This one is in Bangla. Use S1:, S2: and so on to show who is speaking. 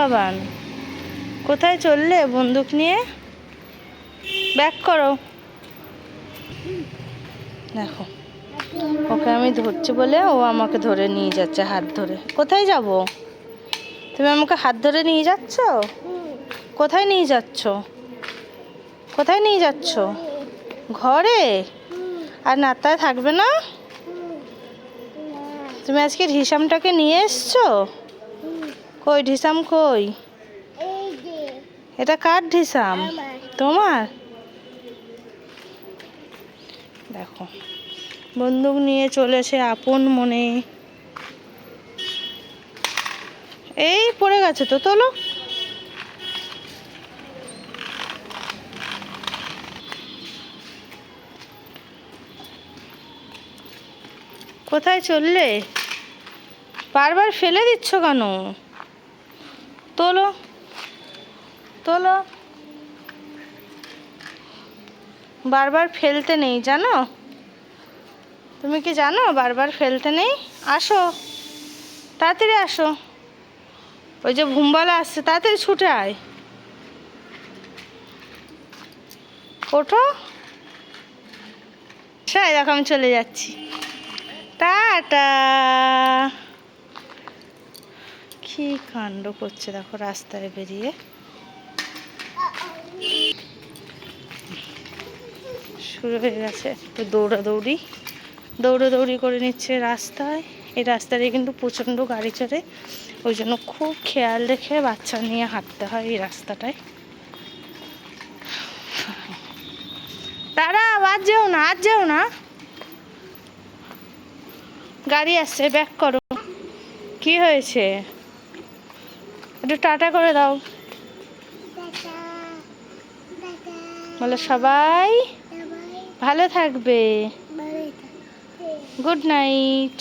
S1: বাবান, কোথায় চললে বন্দুক নিয়ে? ব্যাক করো। দেখো, ওকে আমি ধরছি বলে ও আমাকে ধরে নিয়ে যাচ্ছে হাত ধরে। কোথায় যাব? তুমি আমাকে হাত ধরে নিয়ে যাচ্ছ? কোথায় নিয়ে যাচ্ছ? কোথায় নিয়ে যাচ্ছ? ঘরে? আর নাতায় থাকবে না? তুমি আজকে ঢিসামটাকে নিয়ে এসছো? কই ঢিসাম কই? এটা কার ঢিসাম? তোমার? দেখো, বন্দুক নিয়ে চলেছে আপন মনে। এই পড়ে গেছে তো, তোলো। কোথায় চললে? বারবার ফেলে দিচ্ছ কেন? তোলো, তোলো। বারবার ফেলতে নেই, জানো? তুমি কি জানো বারবার ফেলতে নেই? আসো, তাড়াতাড়ি আসো। ওই যে ঘুমবালা আসছে, তাড়াতাড়ি ছুটে আয়। ওঠো। সাই দেখো, আমি চলে যাচ্ছি। টাটা। কি কাণ্ড করছে দেখো রাস্তায় বেরিয়ে। শুরু হয়ে গেছে একটু দৌড়াদৌড়ি, দৌড়াদৌড়ি করে নিচ্ছে রাস্তায়। এই রাস্তায় কিন্তু প্রচণ্ড গাড়ি চড়ে, ওই জন্য খুব খেয়াল রেখে বাচ্চা নিয়ে হাঁটতে হয় এই রাস্তাটায়। দাঁড়াও, আজ যেও না, আজ যেও না। গাড়ি আসছে, ব্যাক করো। কি হয়েছে? একটু টাটা করে দাও। বলো সবাই ভালো থাকবে। Good night.